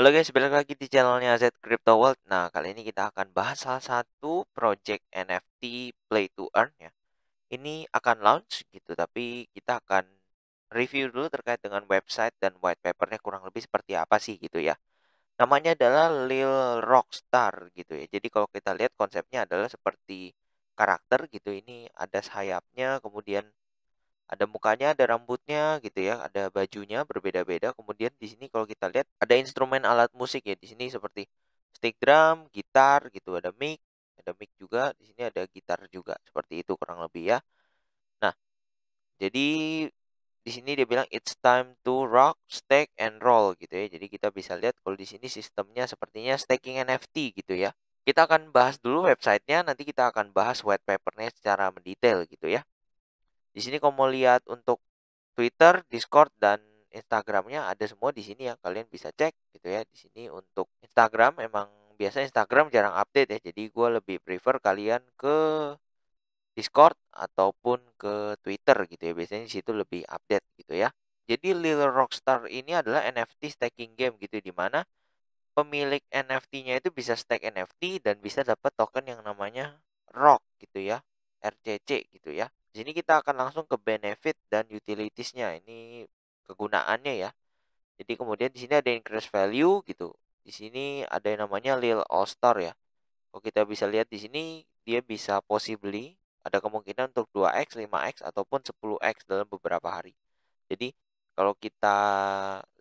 Halo guys, balik lagi di channelnya Z Crypto World. Nah, kali ini kita akan bahas salah satu project NFT Play to Earn ya. Ini akan launch gitu, tapi kita akan review dulu terkait dengan website dan white papernya kurang lebih seperti apa sih gitu ya. Namanya adalah Lil Rockstar gitu ya. Jadi kalau kita lihat konsepnya adalah seperti karakter gitu. Ini ada sayapnya, kemudian ada mukanya, ada rambutnya gitu ya, ada bajunya berbeda-beda. Kemudian di sini kalau kita lihat ada instrumen alat musik ya. Di sini seperti stick drum, gitar gitu, ada mic juga. Di sini ada gitar juga. Seperti itu kurang lebih ya. Nah, jadi di sini dia bilang it's time to rock, stake and roll gitu ya. Jadi kita bisa lihat kalau di sini sistemnya sepertinya staking NFT gitu ya. Kita akan bahas dulu websitenya, nanti kita akan bahas white papernya secara mendetail gitu ya. Di sini kalau mau lihat untuk Twitter, Discord, dan Instagramnya ada semua di sini ya. Kalian bisa cek gitu ya. Di sini untuk Instagram emang biasa Instagram jarang update ya. Jadi gue lebih prefer kalian ke Discord ataupun ke Twitter gitu ya. Biasanya di situ lebih update gitu ya. Jadi Lil Rockstar ini adalah NFT staking game gitu, di mana pemilik NFT-nya itu bisa stake NFT dan bisa dapat token yang namanya ROC gitu ya, RCC gitu ya. Di sini kita akan langsung ke benefit dan utilities-nya. Ini kegunaannya ya. Jadi kemudian di sini ada increase value gitu. Di sini ada yang namanya Lil All Star ya. Kalau kita bisa lihat di sini dia bisa possibly ada kemungkinan untuk 2x, 5x ataupun 10x dalam beberapa hari. Jadi kalau kita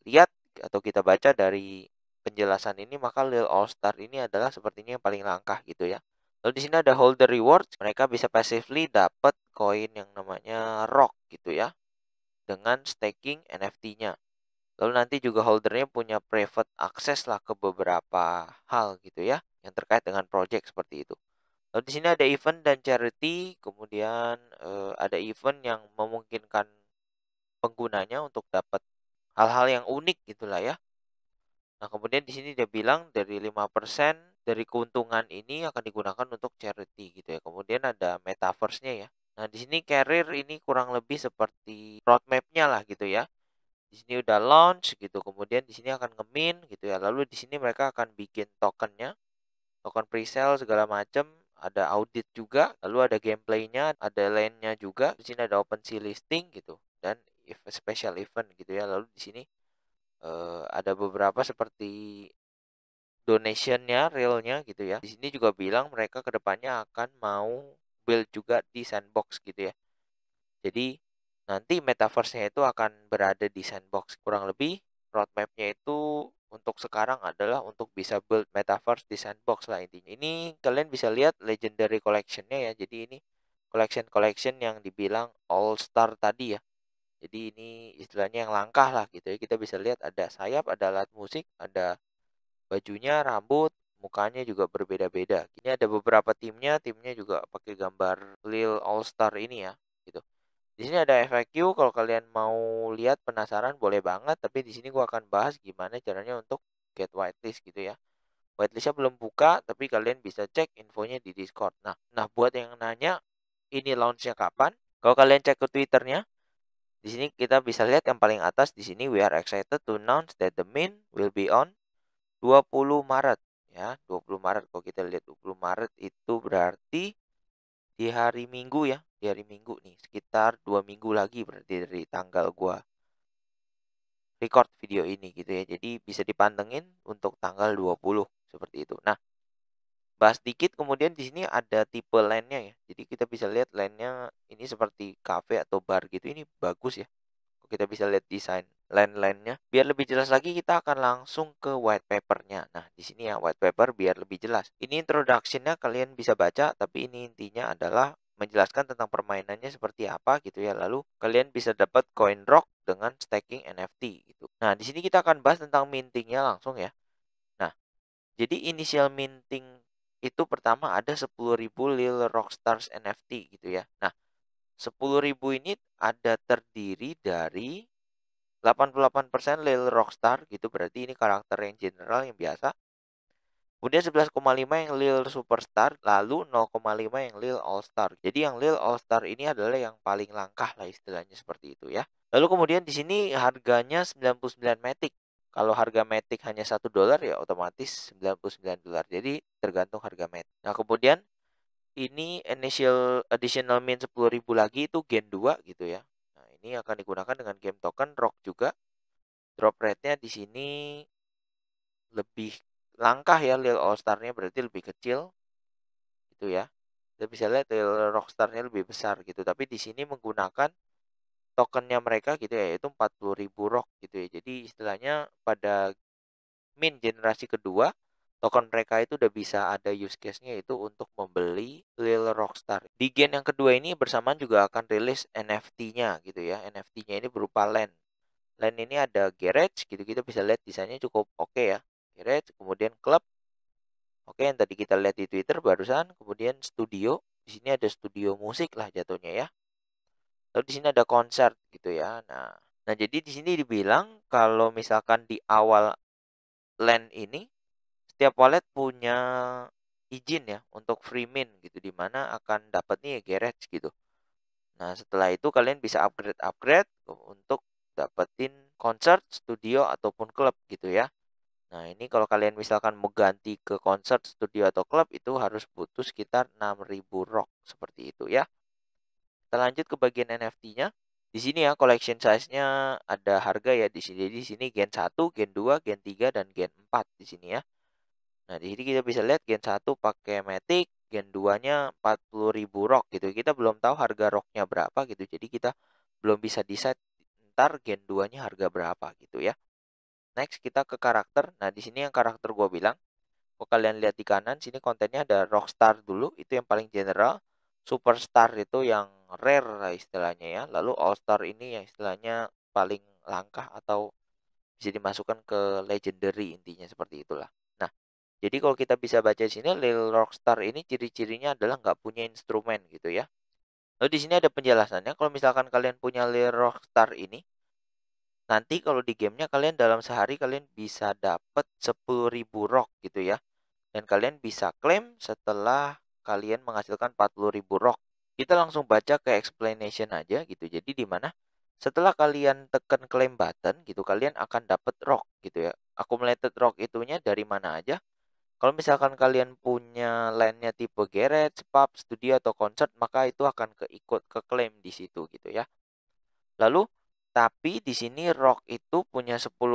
lihat atau kita baca dari penjelasan ini, maka Lil All Star ini adalah sepertinya yang paling langkah gitu ya. Lalu di sini ada holder rewards, mereka bisa passively dapat koin yang namanya rock gitu ya dengan staking NFT-nya. Lalu nanti juga holdernya punya private access lah ke beberapa hal gitu ya yang terkait dengan project seperti itu. Lalu di sini ada event dan charity, kemudian ada event yang memungkinkan penggunanya untuk dapat hal-hal yang unik gitulah ya. Nah, kemudian di sini dia bilang dari 5% dari keuntungan ini akan digunakan untuk charity gitu ya. Kemudian ada metaverse-nya ya. Nah, di sini career ini kurang lebih seperti roadmap-nya lah gitu ya. Di sini udah launch gitu. Kemudian di sini akan nge-mint gitu ya. Lalu di sini mereka akan bikin tokennya, token presale segala macam, ada audit juga, lalu ada gameplaynya, ada lane-nya juga. Di sini ada OpenSea listing gitu dan special event gitu ya. Lalu di sini ada beberapa seperti donationnya, realnya gitu ya. Di sini juga bilang mereka kedepannya akan mau build juga di sandbox gitu ya. Jadi nanti metaverse-nya itu akan berada di sandbox. Kurang lebih roadmap-nya itu untuk sekarang adalah untuk bisa build metaverse di sandbox lah intinya. Ini kalian bisa lihat legendary collection-nya ya. Jadi ini collection-collection yang dibilang all star tadi ya. Jadi ini istilahnya yang langkah lah gitu ya. Kita bisa lihat ada sayap, ada alat musik, ada bajunya, rambut, mukanya juga berbeda-beda. Ini ada beberapa timnya juga pakai gambar Lil All Star ini ya, gitu. Di sini ada FAQ, kalau kalian mau lihat penasaran boleh banget, tapi di sini gua akan bahas gimana caranya untuk get whitelist gitu ya. Whitelistnya belum buka, tapi kalian bisa cek infonya di Discord. Nah buat yang nanya ini launchnya kapan? Kalau kalian cek ke Twitternya, di sini kita bisa lihat yang paling atas di sini we are excited to announce that the mint will be on 20 Maret ya, 20 Maret. Kalau kita lihat 20 Maret itu berarti di hari Minggu ya, di hari Minggu nih, sekitar 2 minggu lagi berarti dari tanggal gua record video ini gitu ya. Jadi bisa dipantengin untuk tanggal 20 seperti itu. Nah, bahas dikit kemudian di sini ada tipe lane-nya ya. Jadi kita bisa lihat lane-nya ini seperti cafe atau bar gitu. Ini bagus ya. Kita bisa lihat desain line-line-nya. Biar lebih jelas lagi kita akan langsung ke white paper-nya. Nah, di sini ya white paper biar lebih jelas. Ini introduction-nya kalian bisa baca, tapi ini intinya adalah menjelaskan tentang permainannya seperti apa gitu ya. Lalu kalian bisa dapat coin rock dengan staking NFT gitu. Nah, di sini kita akan bahas tentang mintingnya langsung ya. Nah, jadi initial minting itu pertama ada 10.000 Lil Rockstars NFT gitu ya. Nah, 10.000 ini ada terdiri dari 88% Lil Rockstar gitu, berarti ini karakter yang general yang biasa. Kemudian 11,5 yang Lil Superstar, lalu 0,5 yang Lil All Star. Jadi yang Lil All Star ini adalah yang paling langkah lah istilahnya seperti itu ya. Lalu kemudian di sini harganya 99 Matic. Kalau harga Matic hanya $1 ya otomatis $99. Jadi tergantung harga Matic. Nah, kemudian ini additional min 10.000 lagi itu Gen 2 gitu ya. Nah, ini akan digunakan dengan game token Rock juga. Drop rate-nya di sini lebih langkah ya, Lil All Star-nya berarti lebih kecil gitu ya. Kita bisa lihat Lil Rockstar-nya lebih besar gitu, tapi di sini menggunakan tokennya mereka gitu ya, yaitu 40.000 rock gitu ya. Jadi istilahnya pada min generasi kedua, token mereka itu udah bisa ada use case-nya itu untuk membeli Lil Rockstar. Di gen yang kedua ini bersamaan juga akan rilis NFT-nya gitu ya. NFT-nya ini berupa land. Land ini ada garage gitu, kita bisa lihat desainnya cukup oke ya. Garage, kemudian club. Oke, yang tadi kita lihat di Twitter barusan, kemudian studio. Di sini ada studio musik lah jatuhnya ya. Lalu di sini ada konser gitu ya. Nah jadi di sini dibilang kalau misalkan di awal LAN ini setiap wallet punya izin ya untuk free mint gitu, dimana akan dapat nih garage gitu. Nah setelah itu kalian bisa upgrade untuk dapetin konser, studio ataupun klub gitu ya. Nah ini kalau kalian misalkan mau ganti ke konser, studio atau klub itu harus butuh sekitar 6.000 rock seperti itu ya. Kita lanjut ke bagian NFT-nya. Di sini ya collection size-nya ada harga ya di sini. Jadi di sini Gen 1, Gen 2, Gen 3 dan Gen 4 di sini ya. Nah, di sini kita bisa lihat Gen 1 pakai Matic, Gen 2-nya 40.000 rock gitu. Kita belum tahu harga rocknya berapa gitu. Jadi kita belum bisa decide ntar Gen 2-nya harga berapa gitu ya. Next kita ke karakter. Nah, di sini yang karakter gua bilang, kalau kalian lihat di kanan sini kontennya ada Rockstar dulu, itu yang paling general. Superstar itu yang rare lah istilahnya ya. Lalu All Star ini yang istilahnya paling langkah atau bisa dimasukkan ke legendary, intinya seperti itulah. Nah, jadi kalau kita bisa baca di sini Lil Rockstar ini ciri-cirinya adalah nggak punya instrumen gitu ya. Lalu di sini ada penjelasannya, kalau misalkan kalian punya Lil Rockstar ini, nanti kalau di gamenya kalian dalam sehari kalian bisa dapat 10.000 rock gitu ya. Dan kalian bisa klaim setelah kalian menghasilkan 40.000 rock. Kita langsung baca ke explanation aja gitu. Jadi di mana setelah kalian tekan claim button gitu, kalian akan dapat rock gitu ya. Accumulated rock itunya dari mana aja? Kalau misalkan kalian punya line-nya tipe garage, pub, studio atau concert, maka itu akan ikut ke claim di situ gitu ya. Lalu tapi di sini rock itu punya 10%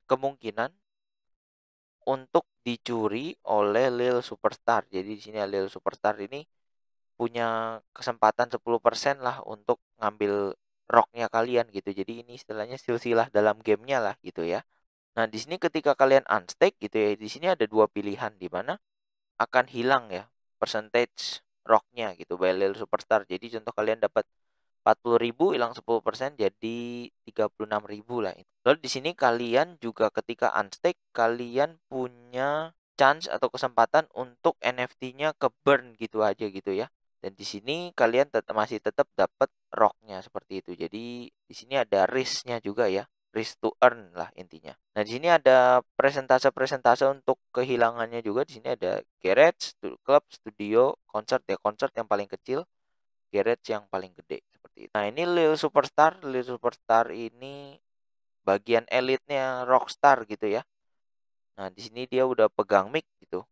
kemungkinan untuk dicuri oleh Lil Superstar. Jadi di sini Lil Superstar ini punya kesempatan 10% lah untuk ngambil rocknya kalian gitu. Jadi ini istilahnya silsilah dalam gamenya lah gitu ya. Nah di sini ketika kalian unstake gitu ya, di sini ada dua pilihan di mana akan hilang ya percentage rocknya gitu by Lil Superstar. Jadi contoh kalian dapat 40.000 hilang 10% jadi 36.000 lah. Lalu di sini kalian juga ketika unstake kalian punya chance atau kesempatan untuk NFT-nya ke burn gitu aja gitu ya. Dan di sini kalian masih tetap dapat rocknya seperti itu. Jadi di sini ada risk-nya juga ya. Risk to earn lah intinya. Nah, di sini ada presentase-presentase untuk kehilangannya juga. Di sini ada garage, club, studio, concert ya. Concert yang paling kecil, garage yang paling gede seperti itu. Nah, ini Lil Superstar. Lil Superstar ini bagian elitnya Rockstar gitu ya. Nah, di sini dia udah pegang mic gitu.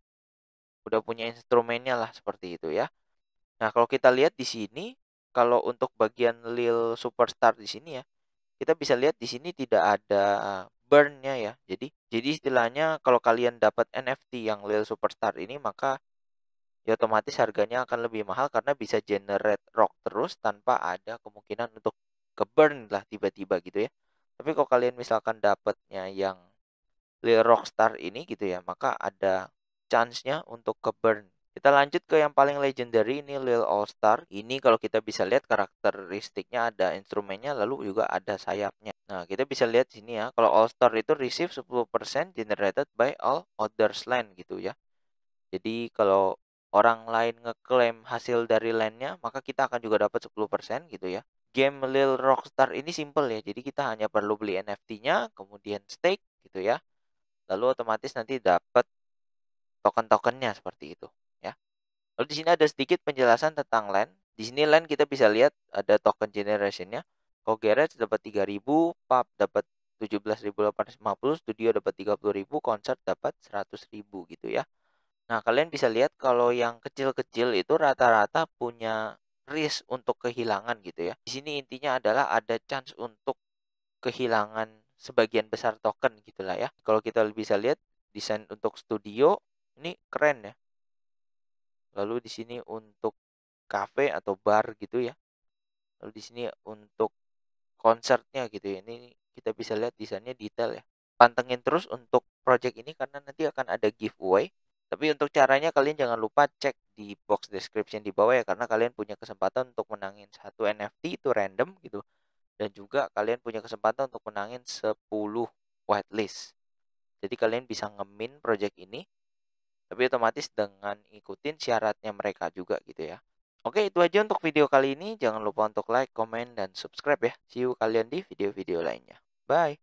Udah punya instrumennya lah seperti itu ya. Nah, kalau kita lihat di sini, kalau untuk bagian Lil Superstar di sini ya, kita bisa lihat di sini tidak ada burn-nya ya. Jadi istilahnya kalau kalian dapat NFT yang Lil Superstar ini, maka ya otomatis harganya akan lebih mahal karena bisa generate rock terus tanpa ada kemungkinan untuk ke burn lah tiba-tiba gitu ya. Tapi kalau kalian misalkan dapatnya yang Lil Rockstar ini gitu ya, maka ada chance-nya untuk ke burn. Kita lanjut ke yang paling legendary, ini Lil All Star. Ini kalau kita bisa lihat karakteristiknya ada instrumennya lalu juga ada sayapnya. Nah, kita bisa lihat sini ya, kalau All Star itu receive 10% generated by all others land gitu ya. Jadi kalau orang lain ngeklaim hasil dari landnya, maka kita akan juga dapat 10% gitu ya. Game Lil Rockstar ini simple ya, jadi kita hanya perlu beli NFT-nya, kemudian stake gitu ya. Lalu otomatis nanti dapat token-tokennya seperti itu ya. Lalu di sini ada sedikit penjelasan tentang land. Di sini land kita bisa lihat ada token generation-nya. Kalau garage dapat 3.000, pub dapat 17.850, studio dapat 30.000, konsert dapat 100.000 gitu ya. Nah, kalian bisa lihat kalau yang kecil-kecil itu rata-rata punya risk untuk kehilangan gitu ya. Di sini intinya adalah ada chance untuk kehilangan sebagian besar token gitulah ya. Kalau kita bisa lihat desain untuk studio ini keren ya. Lalu di sini untuk cafe atau bar gitu ya. Lalu di sini untuk konsernya gitu ya. Ini kita bisa lihat desainnya detail ya. Pantengin terus untuk project ini karena nanti akan ada giveaway. Tapi untuk caranya kalian jangan lupa cek di box description di bawah ya, karena kalian punya kesempatan untuk menangin satu NFT itu random gitu. Dan juga kalian punya kesempatan untuk menangin 10 whitelist. Jadi kalian bisa ngemin project ini, tapi otomatis dengan ikutin syaratnya mereka juga gitu ya. Oke, itu aja untuk video kali ini. Jangan lupa untuk like, comment, dan subscribe ya. See you kalian di video-video lainnya. Bye.